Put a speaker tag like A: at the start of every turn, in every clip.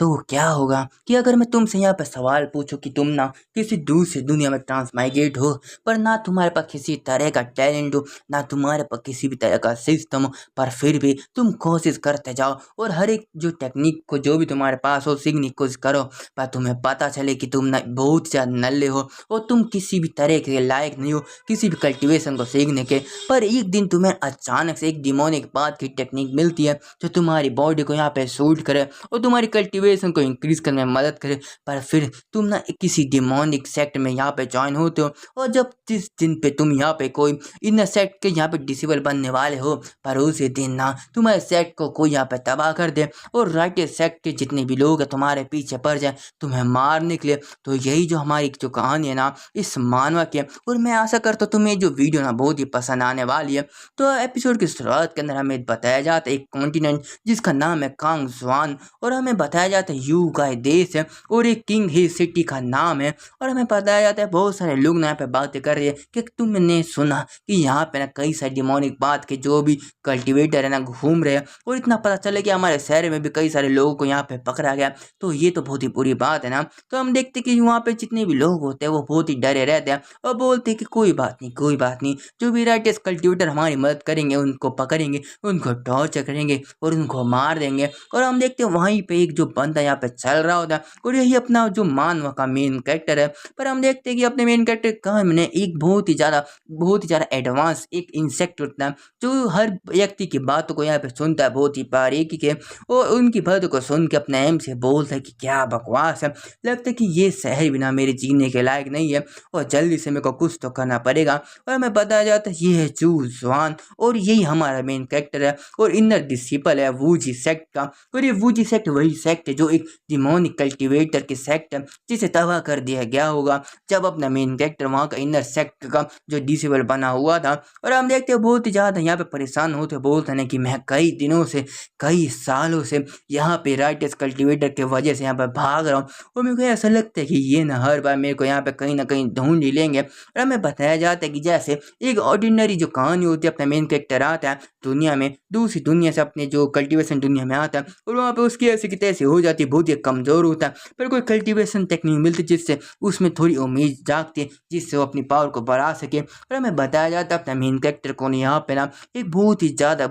A: तो क्या होगा कि अगर मैं तुमसे यहाँ पे सवाल पूछूं कि तुम ना किसी दूसरी दुनिया में ट्रांसमाइग्रेट हो, पर ना तुम्हारे पास किसी तरह का टैलेंट हो, ना तुम्हारे पास किसी भी तरह का सिस्टम हो, पर फिर भी तुम कोशिश करते जाओ और हर एक जो टेक्निक को जो भी तुम्हारे पास हो सीखने की कोशिश करो, पर तुम्हें पता चले कि तुम ना बहुत ज़्यादा नल्ले हो और तुम किसी भी तरह के लायक नहीं हो किसी भी कल्टीवेशन को सीखने के। पर एक दिन तुम्हें अचानक से एक डिमोनिक बात की टेक्निक मिलती है जो तुम्हारी बॉडी को यहाँ पे सूट करे और तुम्हारी कल्टीवेशन को इंक्रीज करने में मदद करे। पर फिर तुम ना किसी डिमोनिक सेक्ट में यहाँ पे ज्वाइन होते हो और जब जिस दिन पे तुम यहाँ पे कोई इन सेक्ट के यहाँ पे डिसेबल बनने वाले हो, पर उसी दिन ना तुम्हारे सेक्ट को कोई यहाँ पे तबाह कर दे और राइट सेक्ट के जितने भी लोग हैं तुम्हारे पीछे पड़ जाए तुम्हें मारने के लिए। तो यही जो हमारी जो कहानी है ना इस मानवा की है, और मैं आशा करता हूँ तुम्हें जो वीडियो ना बहुत ही पसंद आने वाली है। तो एपिसोड की शुरुआत के अंदर हमें बताया जाता है एक कॉन्टिनेंट जिसका नाम है कांग ज्वान, और हमें बताया जाता है यू का देश है और एक किंग ही सिटी का नाम है। और हमें बताया जाता है बहुत सारे लोग ना यहाँ पे बातें कर रहे हैं कि तुमने सुना कि यहाँ पे ना कई सारे डिमोनिक बात के जो भी कल्टीवेटर है ना घूम रहे हैं, और इतना पता चले कि हमारे शहर में भी कई सारे लोगों को यहाँ पे पकड़ा गया। तो ये तो बहुत ही बुरी बात है ना। तो हम देखते कि वहाँ पे जितने भी लोग होते हैं वो बहुत ही डरे रहते हैं और बोलते हैं कि कोई बात नहीं कोई बात नहीं, जो भी राइटेस्ट कल्टीवेटर हमारी मदद करेंगे उनको पकड़ेंगे, उनको टॉर्चर करेंगे और उनको मार देंगे। और हम देखते हैं वहीं पे एक जो बंदा यहाँ पे चल रहा होता है और यही अपना जो मानव का मेन कैरेक्टर है। पर हम देखते हैं कि अपने मेन कैरेक्टर का हमने एक बहुत ही ज़्यादा एडवांस एक इंसेक्ट होता है जो हर व्यक्ति की बातों को यहाँ पे सुनता है बहुत ही बारीकी के, और उनकी बातों को सुन के अपने एम से बोलता है कि क्या बकवास है, लगता है कि ये शहर बिना मेरे जीने के लायक नहीं है और जल्दी से मेरे को कुछ तो करना पड़ेगा। और हमें बताया जाता है ये है चू जवान और यही हमारा मेन कैरेक्टर है और इनर डिसिपल है वूजी सेक्ट का। और ये वूजी सेक्ट वही सेक्ट है जो एक डिमोनिक कल्टीवेटर की सेक्ट है जिसे तबाह कर दिया गया होगा जब अपना मेन कैरेक्टर वहाँ का इनर सेक्ट का जो डिसेबल बना हुआ था। और हम देखते हैं बहुत ही ज़्यादा यहाँ पे परेशान होते बोलते हैं कि मैं कई दिनों से कई सालों से यहाँ पे राइटस कल्टीवेटर के वजह से यहाँ पर भाग रहा हूँ और मेरे को ऐसा लगता है कि ये ना हर बार मेरे को यहाँ पे कहीं ना कहीं ढूंढ ही लेंगे। और हमें बताया जाता है कि जैसे एक ऑर्डिनरी जो कहानी होती है अपना मेन कैरेक्टर आता है दुनिया में दूसरी दुनिया से अपने जो कल्टीवेशन दुनिया में आता है और वहाँ पे उसकी ऐसी की तैसी हो जाती है, बहुत ही कमज़ोर होता है, पर कोई कल्टीवेशन टेक्निक मिलती है जिससे उसमें थोड़ी उम्मीद जागती है जिससे वो अपनी पावर को बढ़ा सके। और हमें बताया जाता है अपना मेन कैरेक्टर को यहाँ पे ना एक बहुत ही ज़्यादा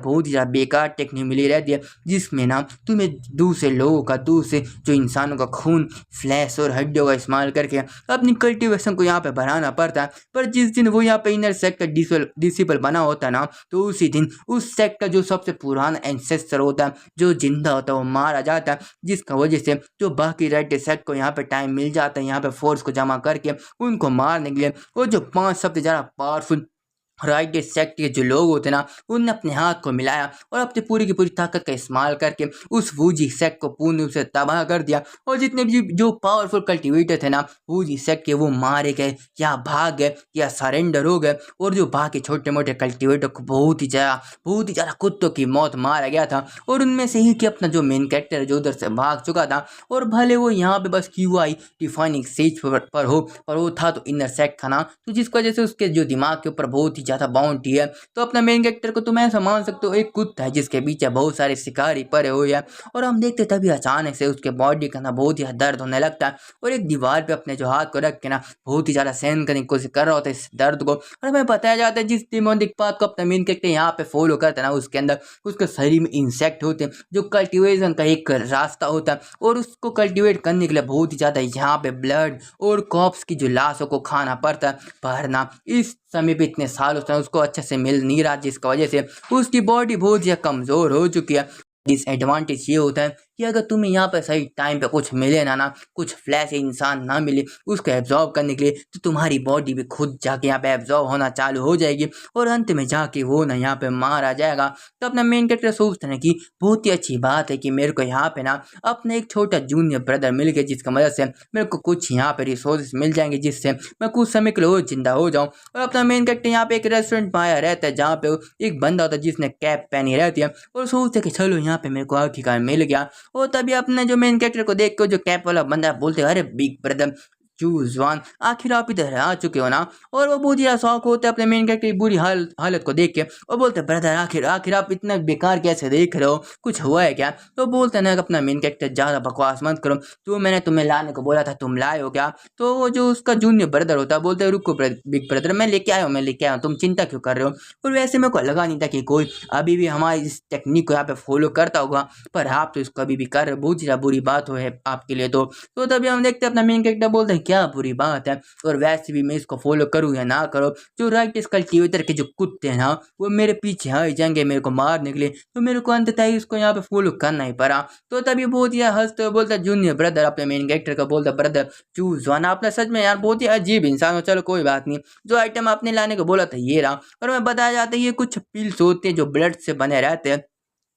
A: बेकार टेक्निक मिली रहती है जिसमें ना तुम्हें दूसरे लोगों का दूसरे जो इंसानों का खून फ्लैश और हड्डियों का इस्तेमाल करके अपनी कल्टीवेशन को यहाँ पे बढ़ाना पड़ता है। पर जिस दिन वो यहाँ पे इनर सेक्ट का डिसिपल बना होता है ना तो उसी दिन उस सेक्ट का जो सबसे पुराना एंसेस्टर होता है जो जिंदा होता है वो मारा जाता है, जिसका वजह से जो बाकी रेड सेक्ट को यहाँ पे टाइम मिल जाता है यहाँ पे फोर्स को जमा करके उनको मारने के लिए। और जो 5 सबसे ज़्यादा पावरफुल राइट सेक्ट के जो लोग होते ना उनने अपने हाथ को मिलाया और अपनी पूरी की पूरी ताकत का इस्तेमाल करके उस वूजी सेक्ट को पूर्ण रूप से तबाह कर दिया। और जितने भी जो पावरफुल कल्टीवेटर थे ना वूजी सेक्ट के वो मारे गए या भाग गए या सरेंडर हो गए, और जो बाकी छोटे मोटे कल्टीवेटर को बहुत ही ज़्यादा कुत्तों की मौत मारा गया था। और उनमें से ही कि अपना जो मेन कैरेक्टर है जो उधर से भाग चुका था, और भले वो यहाँ पे बस QI डिफाइनिंग स्टेज पर हो पर वो था तो इनर सेक्ट था ना, तो जिस वजह से उसके जो दिमाग के ऊपर बहुत ही ज़्यादा बाउंड्री है। तो अपना मेन कैरेक्टर को तुम ऐसा मान सकते हो एक कुत्ता है जिसके पीछे बहुत सारे शिकारी पड़े हुए हैं। और हम देखते तभी अचानक से उसके बॉडी का ना बहुत ही दर्द होने लगता है और एक दीवार पे अपने जो हाथ को रख के ना बहुत ही ज़्यादा सहन करने की कोशिश कर रहा होता है इस दर्द को। और हमें बताया जाता है जिस डिमोनिक पाथ को अपना मेन कैरेक्टर यहाँ पे फॉलो करता है ना उसके अंदर उसके शरीर में इंसेक्ट होते हैं जो कल्टीवेशन का एक रास्ता होता है, और उसको कल्टीवेट करने के लिए बहुत ही ज़्यादा यहाँ पे ब्लड और कॉप्स की जो लाशों को खाना पड़ता है। पर ना इस समय पे इतने साल उसने उसको अच्छे से मिल नहीं रहा जिसकी वजह से उसकी बॉडी बहुत ज़्यादा कमज़ोर हो चुकी है। डिसएडवांटेज ये होता है कि अगर तुम्हें यहाँ पे सही टाइम पे कुछ मिले ना कुछ फ्लैश इंसान ना मिले उसको एब्जॉर्ब करने के लिए, तो तुम्हारी बॉडी भी खुद जाके यहाँ पे एब्जॉर्ब होना चालू हो जाएगी और अंत में जाके वो ना यहाँ पे मारा जाएगा। तो अपना मेन कैरेक्टर सोचते हैं कि बहुत ही अच्छी बात है कि मेरे को यहाँ पे ना अपना एक छोटा जूनियर ब्रदर मिल गया जिसकी मदद से मेरे को कुछ यहाँ पे रिसोर्सेज मिल जाएंगे जिससे मैं कुछ समय के लिए और जिंदा हो जाऊँ। और अपना मेन कैरेक्टर यहाँ पे एक रेस्टोरेंट में आया रहता है जहाँ पे एक बंदा होता है जिसने कैप पहनी रहती है और सोचते कि चलो यहाँ पे मेरे को आखिरकार मिल गया। और तभी अपने जो मेन कैरेक्टर को देख के जो कैप वाला बंदा बोलते हैं अरे बिग ब्रदर चूज वन, आखिर आप इधर आ चुके हो ना। और वो बहुत ज़्यादा शौक होता है अपने मेन कैरेक्टर की बुरी हालत को देख के, और बोलते हैं ब्रदर आखिर आखिर आप इतना बेकार कैसे देख रहे हो, कुछ हुआ है क्या। तो बोलते हैं ना कि अपना मेन कैरेक्टर ज़्यादा बकवास मत करो, तो मैंने तुम्हें लाने को बोला था, तुम लाए हो क्या। तो वो जो उसका जूनियर ब्रदर होता है बोलते हैं रुको बिग ब्रदर, मैं लेके आया हूँ, तुम चिंता क्यों कर रहे हो। और वैसे मेरे को लगा नहीं था कि कोई अभी भी हमारी इस टेक्निक को यहाँ पे फॉलो करता होगा, पर आप तो इसको अभी भी कर रहे हो, बहुत ज़्यादा बुरी बात हो है आपके लिए। तो तभी हम देखते हैं अपना मेन कैरेक्टर बोलते हैं क्या बुरी बात है, और वैसे भी मैं इसको फॉलो करूँ या ना करो, जो राइट इस कल्टीवेटर के जो कुत्ते हैं ना वो मेरे पीछे आ ही जाएंगे मेरे को मारने के लिए, तो मेरे को अंततः इसको यहाँ पे फॉलो करना ही पड़ा। तो तभी बहुत ही हंसते हुए बोलता है जूनियर ब्रदर अपने मेन कैरेक्टर का, बोलता ब्रदर चूज वन, आपने सच में यार बहुत ही अजीब इंसान हो, चलो कोई बात नहीं, जो आइटम आपने लाने को बोला था ये रहा। और मैं बताया जाता है ये कुछ पिल्स होते हैं जो ब्लड से बने रहते हैं,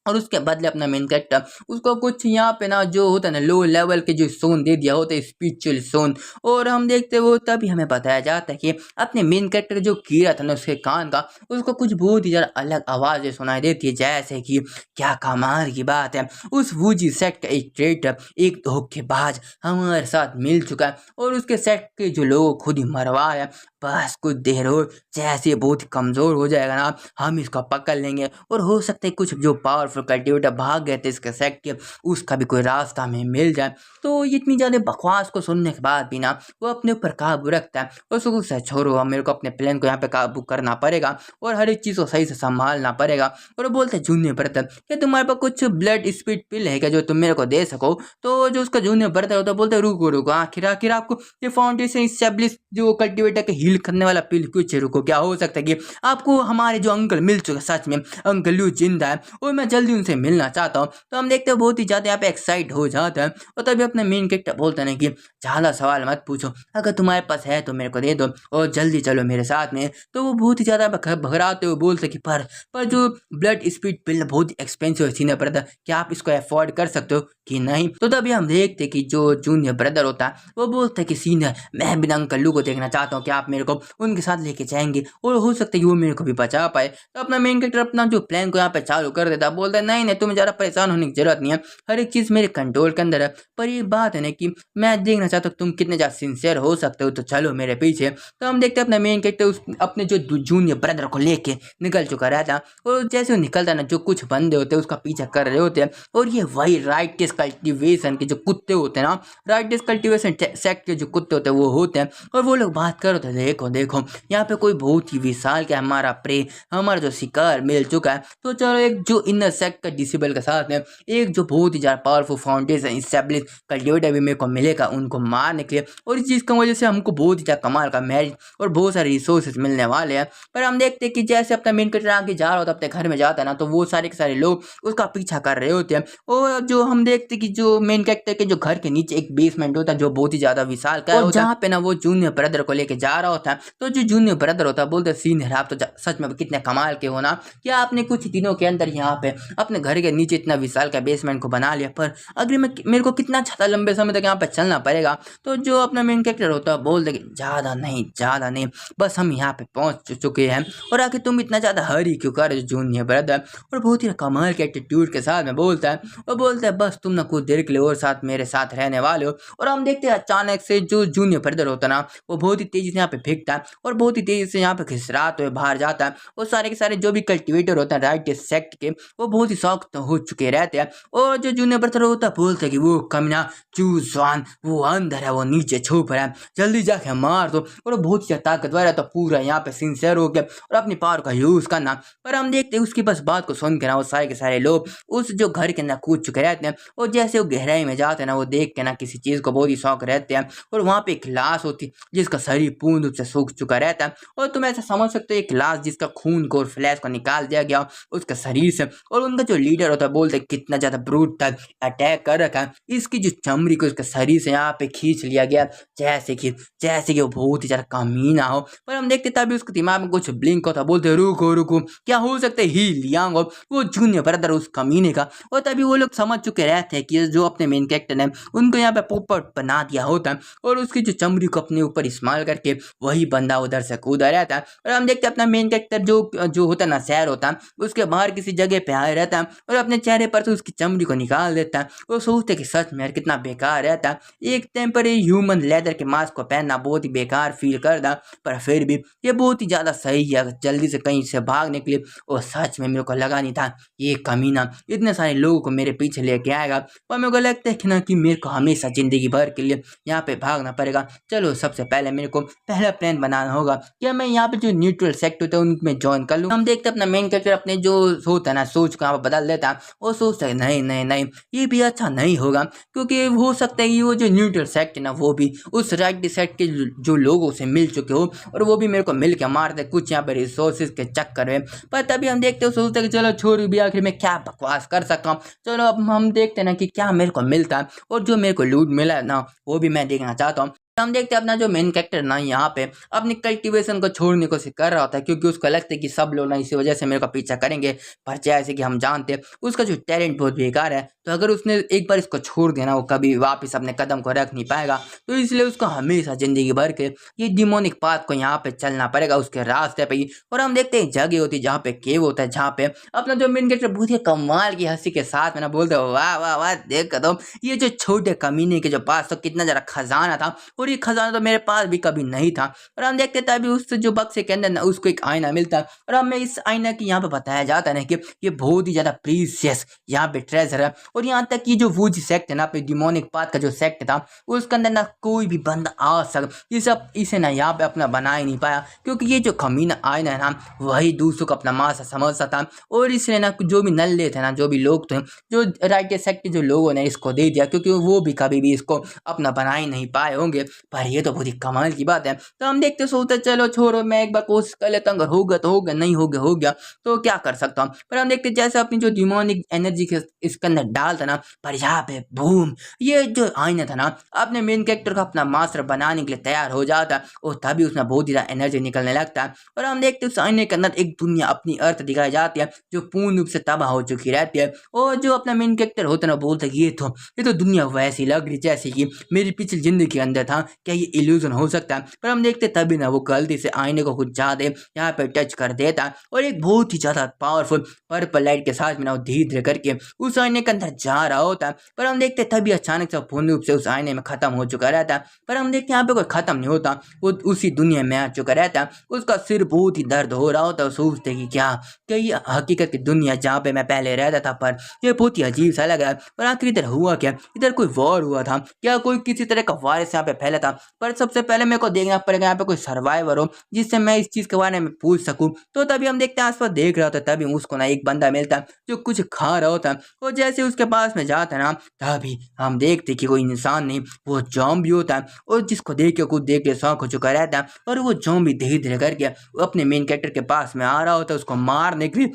A: और उसके बदले अपना मेन कैरेक्टर उसको कुछ यहाँ पे ना जो होता है ना लो लेवल के जो सोन दे दिया होता है, स्पिरिचुअल सोन। और हम देखते वो तभी हमें बताया जाता है कि अपने मेन कैरेक्टर जो कीड़ा था ना उसके कान का, उसको कुछ बहुत ही ज़्यादा अलग आवाज़ें सुनाई देती है, जैसे कि क्या कमाल की बात है, उस वूजी सेट का एक ट्रेटर एक धोखेबाज हमारे साथ मिल चुका है, और उसके सेट के जो लोग खुद ही मरवा है, बस कुछ देर और जैसे ये बहुत ही कमज़ोर हो जाएगा ना हम इसको पकड़ लेंगे, और हो सकता है कुछ जो पावरफुल कल्टिवेटर भाग गए थे इसके सेट के, उसका भी कोई रास्ता हमें मिल जाए। तो ये इतनी ज़्यादा बकवास को सुनने के बाद भी ना वो अपने ऊपर काबू रखता है, और उसको से छोड़ो अब मेरे को अपने प्लान को यहाँ पे काबू करना पड़ेगा, और हर एक चीज़ को सही से संभालना पड़ेगा। और वो बोलते हैं जूनियर ब्रदर क्या तुम्हारे पास कुछ ब्लड स्पीड पिल है क्या जो तुम मेरे को दे सको। तो जो उसका जूनियर ब्रदर होता है बोलते हैं रुको रुको, आखिर आखिर आपको ये फाउंडेशन स्टेब्लिश जो कल्टिवेटर के हील करने वाला पिल कुछ रुको, क्या हो सकता है कि आपको हमारे जो अंकल मिल चुके, सच में अंकल यू जिंदा है और मैं जल्दी उनसे मिलना चाहता हूँ। तो हम देखते हैं बहुत ही ज़्यादा यहाँ पे एक्साइट हो जाता है, और तभी अपने मेन कैरेक्टर बोलते हैं कि ज़्यादा सवाल मत पूछो, अगर तुम्हारे पास है तो मेरे को दे दो और जल्दी चलो मेरे साथ में। तो वो बहुत ही ज़्यादा भगराते हुए बोलते कि पर जो ब्लड स्पीड पिल बहुत ही एक्सपेंसिव सीने पड़ता है, क्या आप इसको अफोर्ड कर सकते हो कि नहीं। तो तभी हम देखते कि जो जूनियर ब्रदर होता है वो बोलता है कि सीनियर मैं बिना अंकल लू को देखना चाहता हूँ, कि आप मेरे को उनके साथ लेके जाएंगे और हो सकता है कि वो मेरे को भी बचा पाए। तो अपना मेन कैरेक्टर अपना जो प्लान को यहाँ पे चालू कर देता है, बोलता है नहीं नहीं तुम्हें ज़्यादा परेशान होने की जरूरत नहीं है, हर एक चीज़ मेरे कंट्रोल के अंदर है, पर ये बात है ना कि मैं देखना चाहता हूँ तुम कितने ज़्यादा सिंसियर हो सकते हो, तो चलो मेरे पीछे। तो हम देखते हैं अपना मेन कैरेक्टर उस अपने जो जूनियर ब्रदर को लेके निकल चुका रहता, और जैसे वो निकलता ना जो कुछ बंदे होते हैं उसका पीछा कर रहे होते हैं, और ये वही राइट डिस्क कल्टिवेशन के जो कुत्ते होते हैं ना, राइट डिस्क कल्टिवेशन सेक्ट के जो कुत्ते होते हैं वो होते हैं, और वो लोग बात कर रहे थे देखो देखो यहाँ पे कोई बहुत ही विशाल का हमारा प्रे हमारा जो शिकार मिल चुका है, तो चलो एक जो इनर सेक्ट का डिसेबल के साथ में एक जो बहुत ही ज़्यादा पावरफुल फाउंडेशन स्टैब्लिश कल्टिवेटर भी मेरे को मिलेगा उनको मारने के लिए, और इस चीज़ की वजह से हमको बहुत ही ज़्यादा कमाल का मैरिज और बहुत सारे रिसोर्सेज मिलने वाले हैं। पर हम देखते हैं कि जैसे अपना मेन कैरेक्टर आगे जा रहा होता है अपने घर में जाता है ना, तो वो सारे के सारे लोग उसका पीछा कर रहे होते हैं, और जो हम देखते हैं कि जो मेन कैरेक्टर के जो घर के नीचे एक बेसमेंट होता है जो बहुत ही ज़्यादा विशाल का होता है, जहाँ पे ना वो जूनियर ब्रदर को लेके जा रहा होता है। तो जो जूनियर ब्रदर होता है बोलते सीनियर आप तो सच में कितने कमाल के हो ना, क्या आपने कुछ दिनों के अंदर यहाँ पे अपने घर के नीचे इतना विशाल का बेसमेंट को बना लिया, पर अगर मेरे को कितना ज़्यादा लंबे समय तक यहाँ पे चलना पड़ेगा। तो जो अपना मेन कैरेक्टर होता है बोल दे ज़्यादा नहीं बस हम यहाँ पे पहुँच चुके हैं, और आखिर तुम इतना ज़्यादा हरी क्यों कर जूनियर ब्रदर। और बहुत ही कमाल के एटीट्यूड के साथ में बोलता है, और बोलता है बस तुम ना कुछ देर के लिए और साथ मेरे साथ रहने वाले हो। और हम देखते हैं अचानक से जो जूनियर ब्रदर होता है ना वो बहुत ही तेजी से यहाँ पे फेंकता है, और बहुत ही तेजी से यहाँ पे खिसराते हुए बाहर जाता है, और सारे के सारे जो भी कल्टिवेटर होते हैं राइट सेक्ट के वो बहुत ही सख्त हो चुके रहते हैं। और जो जूनियर ब्रदर होता है बोलता है कि वो कमीना चूज वन वो अंदर है, वो नीचे छुप रहा है, जल्दी जाके मार दो। और वो बहुत ही ताकतवर है, तो पूरा यहाँ पे सिंसियर हो गया और अपनी पावर का यूज करना। पर हम देखते हैं उसकी बस बात को सुन के ना वो सारे के सारे लोग उस जो घर के अंदर कूद चुके रहते हैं, और जैसे वो गहराई में जाते हैं ना वो देख के ना किसी चीज को बहुत ही शौक रहते हैं, और वहाँ पे एक लाश होती है जिसका शरीर पूर्ण रूप से सूख चुका रहता है, और तुम ऐसा समझ सकते हो एक लाश जिसका खून को और फ्लैश को निकाल दिया गया उसका शरीर से। और उनका जो लीडर होता है बोलते कितना ज्यादा ब्रूटल अटैक कर रखा है, इसकी जो चमड़ी को उसके शरीर से यहाँ पे खींच लिया गया जैसे कि वो बहुत ही ज्यादा कमीना हो। पर हम देखते तभी उसके दिमाग में कुछ ब्लिंक होता, बोलते रुको रुको क्या हो सकता है ही लियांग हो वो जूनियर ब्रदर उस कमीने का। और तभी वो लोग समझ चुके रहते हैं कि जो अपने मेन कैरेक्टर ने उनको यहाँ पे पोपट बना दिया होता है, और उसकी जो चमड़ी को अपने ऊपर ऊपर इस्तेमाल करके वही बंदा उधर से कूदा रहता है। और हम देखते हैं अपना मेन कैरेक्टर जो जो होता है ना, शहर होता है, उसके बाहर किसी जगह पे आया रहता है और अपने चेहरे पर से उसकी चमड़ी को निकाल देता है। वो सोचते कि सच में यार कितना बेकार रहता है, एक टेम्पररी ह्यूमन लेदर के मास्क को पहनना बहुत ही बेकार फील करता, पर फिर भी ये बहुत ही ज्यादा सही है जल्दी से कहीं से भागने के लिए। और सच में मेरे को लगा नहीं था ये कमीना इतने सारे लोगों को मेरे पीछे लेके आएगा, पर मेरे को लगता है कि ना कि मेरे को हमेशा जिंदगी भर के लिए यहाँ पे भागना पड़ेगा। चलो सबसे पहले मेरे को पहला प्लान बनाना होगा कि मैं यहाँ पे जो न्यूट्रल सेक्ट होता है उनमें ज्वाइन कर लूँ। हम देखते हैं अपना मेन कैरेक्टर अपने जो होता है ना सोच को यहाँ पे बदल देता है। वो सोचता है नहीं नहीं नहीं ये भी अच्छा नहीं होगा, क्योंकि हो सकता है कि वो जो न्यूट्रल सेक्ट है ना वो भी उस राइट सेक्ट के जो लोगों से मिल चुके हो और वो भी मेरे को मिल के मार दे कुछ यहाँ पे रिसोर्सेज के चक्कर में। पर तभी हम देखते हो सोचते हैं कि चलो छोड़ भी, आखिर में क्या बकवास कर सकता हूँ। चलो अब हम देखते हैं ना कि क्या मेरे को मिलता है, और जो मेरे को लूट मिला है ना वो भी मैं देखना चाहता हूँ। हम देखते हैं अपना जो मेन कैरेक्टर ना यहाँ पे अपनी कल्टीवेशन को छोड़ने को कर रहा होता है, क्योंकि उसको लगता है कि सब लोग ना इसी वजह से मेरे को पीछा करेंगे। पर जैसे कि हम जानते हैं उसका जो टैलेंट बहुत बेकार है, तो अगर उसने एक बार इसको छोड़ देना वो कभी वापस अपने कदम को रख नहीं पाएगा। तो इसलिए उसको हमेशा जिंदगी भर के ये डिमोनिक पाथ को यहाँ पे चलना पड़ेगा उसके रास्ते पे ही। और हम देखते हैं जगह होती है जहाँ पे केव होता है, जहाँ पे अपना जो मेन कैरेक्टर बहुत ही कमाल की हंसी के साथ में ना बोलते हैं वाह वाह वाह देख दो ये जो छोटे कमीने के जो पास तो कितना जरा खजाना था, और ये खजाना तो मेरे पास भी कभी नहीं था। और हम देखते तभी उस जो बक्से के अंदर ना उसको एक आईना मिलता है, और हमें इस आईना की यहाँ पे बताया जाता है ना कि ये बहुत ही ज्यादा प्रीशियस यहाँ पे ट्रेजर है। और यहाँ तक कि जो वूज सेक्ट है ना पे डिमोनिक पाथ का जो सेक्ट था उसके अंदर ना कोई भी बंदा आ सक ये सब इसे ना यहाँ पे अपना बना ही नहीं पाया, क्योंकि ये जो कमीना आईना है ना वही दूसरों को अपना मासा समझता था। और इसलिए ना जो भी नल्ले थे ना जो भी लोग थे जो राइट सेक्ट के जो लोगों ने इसको दे दिया, क्योंकि वो भी कभी भी इसको अपना बना ही नहीं पाए होंगे। पर ये तो बहुत ही कमाल की बात है। तो हम देखते सोचते चलो छोड़ो मैं एक बार कोशिश कर लेता हूँ, अगर होगा तो होगा, नहीं होगा हो गया तो क्या कर सकता हूँ। पर हम देखते जैसे अपनी जो डिमोनिक एनर्जी के इसके अंदर डालता ना, पर यहाँ पे बूम ये जो आईना था ना अपने मेन कैरेक्टर को अपना मास्टर बनाने के लिए तैयार हो जाता है, और तभी उसमें बहुत ही ज्यादा एनर्जी निकलने लगता है। और हम देखते उस आईने के अंदर एक दुनिया अपनी अर्थ दिखाई जाती है जो पूर्ण रूप से तबाह हो चुकी रहती है। और जो अपना मेन कैरेक्टर होता है ना बोलता है ये तो दुनिया वैसी लग रही जैसे कि मेरी पिछली जिंदगी के अंदर था, क्या ये इल्यूजन हो सकता है। पर हम देखते तभी ना वो गलती से आईने को कुछ ज्यादा यहाँ पे टच कर देता है, और एक बहुत ही ज्यादा पावरफुल पर्पल लाइट के साथ में ना वो धीरे धीरे करके उस आईने के अंदर जा रहा होता है। पर हम देखते तभी अचानक से पूर्ण रूप से उस आईने में खत्म हो चुका रहता है। पर हम देखते यहाँ पे कोई खत्म नहीं होता, वो उसी दुनिया में आ चुका रहता है। उसका सिर बहुत ही दर्द हो रहा होता है, सोचते कि क्या ये हकीकत की दुनिया जहाँ पे मैं पहले रहता था, पर ये बहुत ही अजीब सा लगा। और आखिर इधर हुआ क्या, इधर कोई वॉर हुआ था क्या, कोई किसी तरह का वायरस यहाँ पे फैला था। पर सबसे पहले मेरे को देखना पड़ेगा यहाँ पे कोई सर्वाइवर हो जिससे मैं इस चीज के बारे में पूछ सकूं। तो तभी हम देखते हैं आसपास देख रहा होता है, तभी उसको ना एक बंदा मिलता है जो कुछ खा रहा होता है। और जैसे उसके पास में जाता है ना तभी हम देखते कि कोई इंसान नहीं वो जॉम्बी होता है, और जिसको देख के कुछ देख के शौक हो चुका रहता है। और वो जॉम्बी धीरे धीरे करके अपने मेन कैरेक्टर के पास में आ रहा होता है उसको मारने के लिए।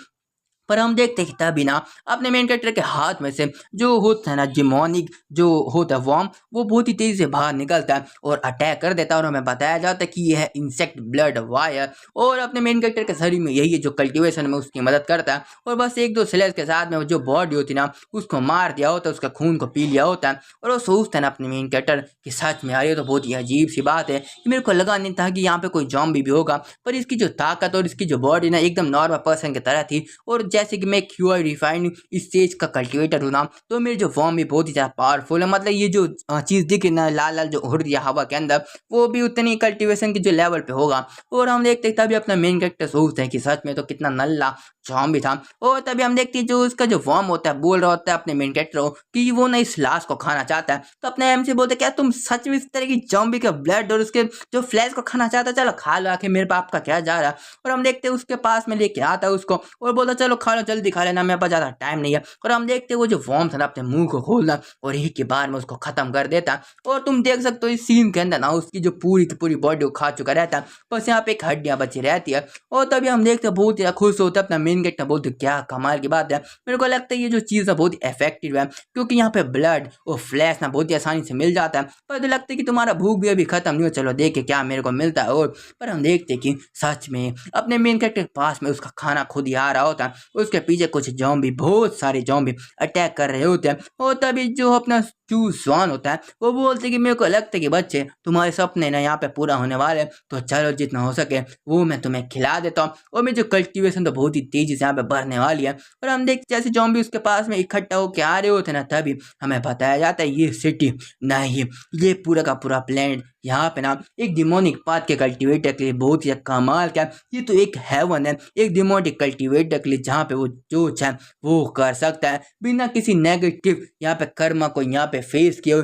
A: पर हम देखते हैं कि तभी ना अपने मेन कैरेक्टर के हाथ में से जो होता है ना डिमोनिक जो होता है वॉर्म वो बहुत ही तेजी से बाहर निकलता है और अटैक कर देता है। और हमें बताया जाता है कि यह है इंसेक्ट ब्लड वायर, और अपने मेन कैरेक्टर के शरीर में यही है जो कल्टीवेशन में उसकी मदद करता है। और बस एक दो स्लेज के साथ में जो बॉडी होती है ना उसको मार दिया होता है, उसका खून को पी लिया होता है। और वो सोचता है ना अपने मेन कैरेक्टर कि सच में यार ये तो बहुत ही अजीब सी बात है कि मेरे को लगा नहीं था कि यहाँ पे कोई जॉम्बी भी होगा। पर इसकी जो ताकत और इसकी जो बॉडी ना एकदम नॉर्मल पर्सन की तरह थी, और जैसे कि मैं क्यूआई रिफाइंड स्टेज का कल्टीवेटर हूँ ना तो मेरे जो फॉर्म भी बहुत ही ज़्यादा पावरफुल है। मतलब ये जो चीज़ दिखी ना लाल लाल जो उड़ रही है हवा के अंदर वो भी उतनी कल्टीवेशन के जो लेवल पे होगा। और हम देखते तभी अपना मेन कैरेक्टर सोचते हैं कि सच में तो कितना नल्ला जॉम्बी था। और तभी हम देखते हैं जो उसका जो फॉर्म होता है बोल रहा होता है अपने मेन कैरेक्टर को कि वो ना इस लाश को खाना चाहता है। तो अपने एम से बोलते क्या तुम सच में इस तरह की जॉम्बी का ब्लड और उसके जो फ्लैश को खाना चाहता है, चलो खा लो, आखिर मेरे पाप का क्या जा रहा है। और हम देखते हैं उसके पास में लेके आता है उसको और बोलता चलो खा लो जल्दी खा लेना, मेरे पास ज्यादा टाइम नहीं है। और हम देखते हैं वो जो वॉर्म था ना अपने मुंह को खोलना और एक के बार में उसको खत्म कर देता है। और तुम देख सकते हो इस सीन के अंदर ना उसकी जो पूरी की पूरी बॉडी को खा चुका रहता है, बस यहाँ पे एक हड्डियां बची रहती है। और तभी हम देखते हैं बहुत ही खुश होता है अपना मेन कैरेक्टर, बोलते क्या कमाल की बात है। मेरे को लगता है ये जो चीज़ है बहुत ही इफेक्टिव है क्योंकि यहाँ पे ब्लड और फ्लैश ना बहुत ही आसानी से मिल जाता है। पर तो लगता है कि तुम्हारा भूख भी अभी खत्म नहीं हो, चलो देखे क्या मेरे को मिलता है। और पर हम देखते हैं कि सच में अपने मेन कैरेक्टर के पास में उसका खाना खुद ही आ रहा होता है, उसके पीछे कुछ जॉम्बी बहुत सारे जॉम्बी अटैक कर रहे होते हैं। और तभी जो अपना चूसवान होता है वो बोलते कि मेरे को लगता है कि बच्चे तुम्हारे सपने ना यहाँ पे पूरा होने वाले हैं, तो चलो जितना हो सके वो मैं तुम्हें खिला देता हूँ। और मेरी जो कल्टीवेशन तो बहुत ही तेजी से यहाँ पे बढ़ने वाली है। और हम देखते जैसे जॉम्बी उसके पास में इकट्ठा होकर आ रहे होते ना, तभी हमें बताया जाता है ये सिटी नहीं, ये पूरा का पूरा प्लेनेट यहाँ पे ना एक डिमोनिक पाथ के कल्टीवेटर के लिए बहुत ही कमाल का है। ये तो एक हेवन है एक डिमोनिक कल्टीवेटर के लिए, जहाँ पे वो जो चाहे वो कर सकता है बिना किसी नेगेटिव यहाँ पे कर्म को यहाँ पे फेस किए।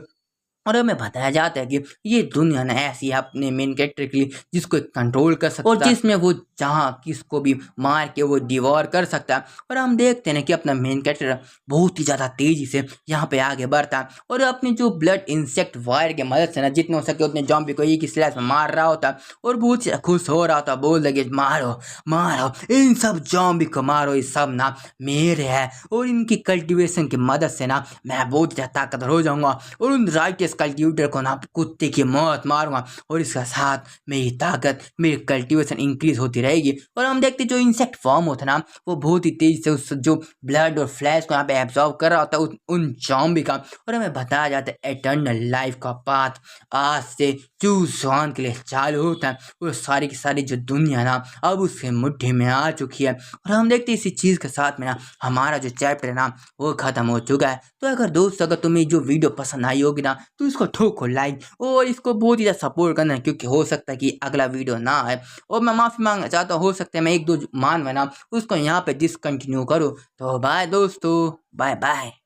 A: और हमें बताया जाता है कि ये दुनिया ना ऐसी है अपने मेन कैरेक्टर के लिए जिसको कंट्रोल कर सकता है और जिसमें वो जहाँ किसको भी मार के वो डिवोर कर सकता है। और हम देखते हैं कि अपना मेन कैरेक्टर बहुत ही ज़्यादा तेजी से यहाँ पे आगे बढ़ता है और अपनी जो ब्लड इंसेक्ट वायर की मदद से ना जितने हो सके उतने जॉम्बी को एक ही स्लैश में मार रहा होता है और बहुत ही खुश हो रहा होता, बोल लगे मारो मारो इन सब जॉम्बी को मारो, ये सब ना मेरे है और इनकी कल्टिवेशन की मदद से ना मैं बहुत ज़्यादा ताकतवर हो जाऊंगा और उन राइटियस कल्टिवेटर को ना कुत्ते की मौत मारूंगा और इसके साथ मेरी ताकत मेरी कल्टिवेशन इंक्रीज होती रहेगी। और हम देखते जो इंसेक्ट फॉर्म होता है ना वो बहुत ही तेजी से उस जो ब्लड और फ्लैश को यहाँ पे एब्जॉर्व कर रहा होता है उन जॉम्बी का। और हमें बताया जाता है एटर्नल लाइफ का पाथ आज से चूसवान के लिए चालू होता है। वो सारी की सारी जो दुनिया ना अब उसके मुट्ठी में आ चुकी है और हम देखते हैं इसी चीज़ के साथ में ना हमारा जो चैप्टर है ना वो खत्म हो चुका है। तो अगर दोस्त अगर तुम्हें जो वीडियो पसंद आई होगी ना तो इसको ठोको लाइक और इसको बहुत ही ज़्यादा सपोर्ट करना है, क्योंकि हो सकता है कि अगला वीडियो ना आए और मैं माफ़ी मांगना चाहता हूँ, हो सकता है मैं एक दो मान बना उसको यहाँ पे डिसकंटिन्यू करूँ। तो बाय दोस्तों, बाय बाय।